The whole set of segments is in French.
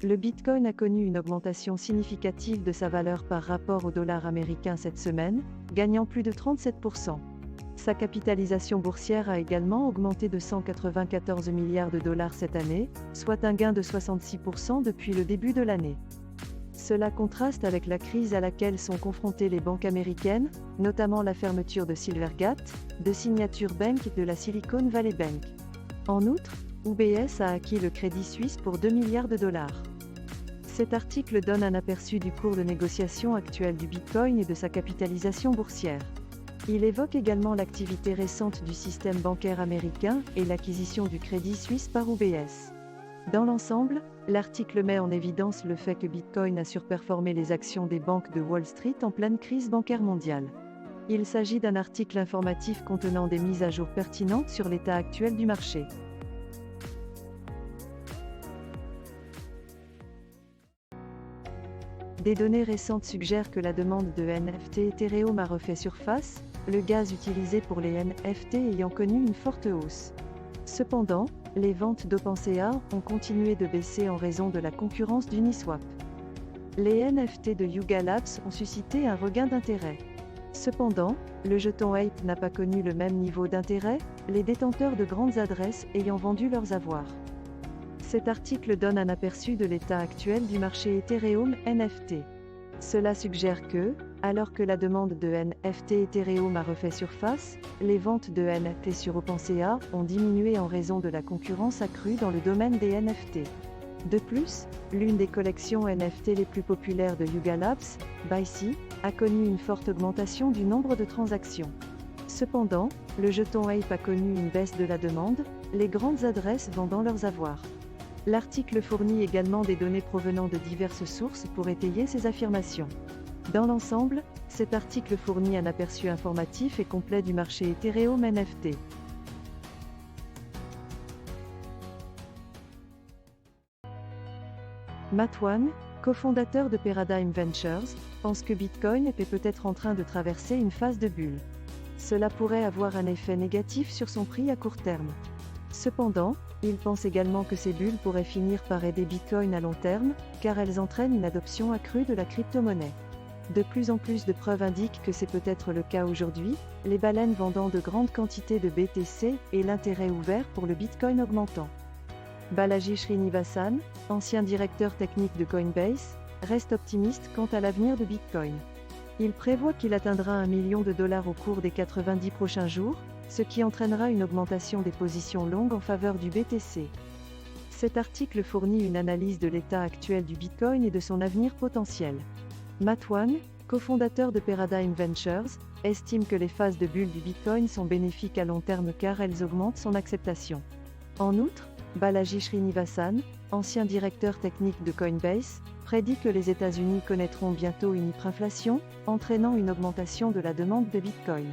Le Bitcoin a connu une augmentation significative de sa valeur par rapport au dollar américain cette semaine, gagnant plus de 37%. Sa capitalisation boursière a également augmenté de 194 milliards de dollars cette année, soit un gain de 66% depuis le début de l'année. Cela contraste avec la crise à laquelle sont confrontées les banques américaines, notamment la fermeture de Silvergate, de Signature Bank et de la Silicon Valley Bank. En outre, UBS a acquis le Crédit Suisse pour 2 milliards de dollars. Cet article donne un aperçu du cours de négociation actuel du Bitcoin et de sa capitalisation boursière. Il évoque également l'activité récente du système bancaire américain et l'acquisition du Crédit Suisse par UBS. Dans l'ensemble, l'article met en évidence le fait que Bitcoin a surperformé les actions des banques de Wall Street en pleine crise bancaire mondiale. Il s'agit d'un article informatif contenant des mises à jour pertinentes sur l'état actuel du marché. Des données récentes suggèrent que la demande de NFT Ethereum a refait surface, le gaz utilisé pour les NFT ayant connu une forte hausse. Cependant, les ventes d'OpenSea ont continué de baisser en raison de la concurrence d'Uniswap. Les NFT de Yuga Labs ont suscité un regain d'intérêt. Cependant, le jeton Ape n'a pas connu le même niveau d'intérêt, les détenteurs de grandes adresses ayant vendu leurs avoirs. Cet article donne un aperçu de l'état actuel du marché Ethereum NFT. Cela suggère que, alors que la demande de NFT Ethereum a refait surface, les ventes de NFT sur OpenSea ont diminué en raison de la concurrence accrue dans le domaine des NFT. De plus, l'une des collections NFT les plus populaires de Yuga Labs, BYC, a connu une forte augmentation du nombre de transactions. Cependant, le jeton Ape a connu une baisse de la demande, les grandes adresses vendant leurs avoirs. L'article fournit également des données provenant de diverses sources pour étayer ces affirmations. Dans l'ensemble, cet article fournit un aperçu informatif et complet du marché Ethereum NFT. Matt Wang, cofondateur de Paradigm Ventures, pense que Bitcoin est peut-être en train de traverser une phase de bulle. Cela pourrait avoir un effet négatif sur son prix à court terme. Cependant, il pense également que ces bulles pourraient finir par aider Bitcoin à long terme, car elles entraînent une adoption accrue de la crypto-monnaie. De plus en plus de preuves indiquent que c'est peut-être le cas aujourd'hui, les baleines vendant de grandes quantités de BTC et l'intérêt ouvert pour le Bitcoin augmentant. Balaji Srinivasan, ancien directeur technique de Coinbase, reste optimiste quant à l'avenir de Bitcoin. Il prévoit qu'il atteindra 1 million de dollars au cours des 90 prochains jours, ce qui entraînera une augmentation des positions longues en faveur du BTC. Cet article fournit une analyse de l'état actuel du Bitcoin et de son avenir potentiel. Matt Wang, cofondateur de Paradigm Ventures, estime que les phases de bulle du Bitcoin sont bénéfiques à long terme car elles augmentent son acceptation. En outre, Balaji Srinivasan, ancien directeur technique de Coinbase, prédit que les États-Unis connaîtront bientôt une hyperinflation, entraînant une augmentation de la demande de Bitcoin.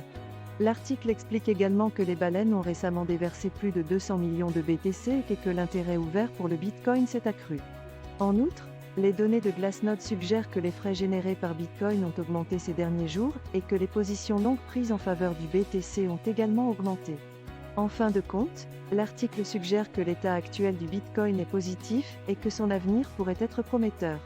L'article explique également que les baleines ont récemment déversé plus de 200 millions de BTC et que l'intérêt ouvert pour le Bitcoin s'est accru. En outre, les données de Glassnode suggèrent que les frais générés par Bitcoin ont augmenté ces derniers jours et que les positions longues prises en faveur du BTC ont également augmenté. En fin de compte, l'article suggère que l'état actuel du Bitcoin est positif et que son avenir pourrait être prometteur.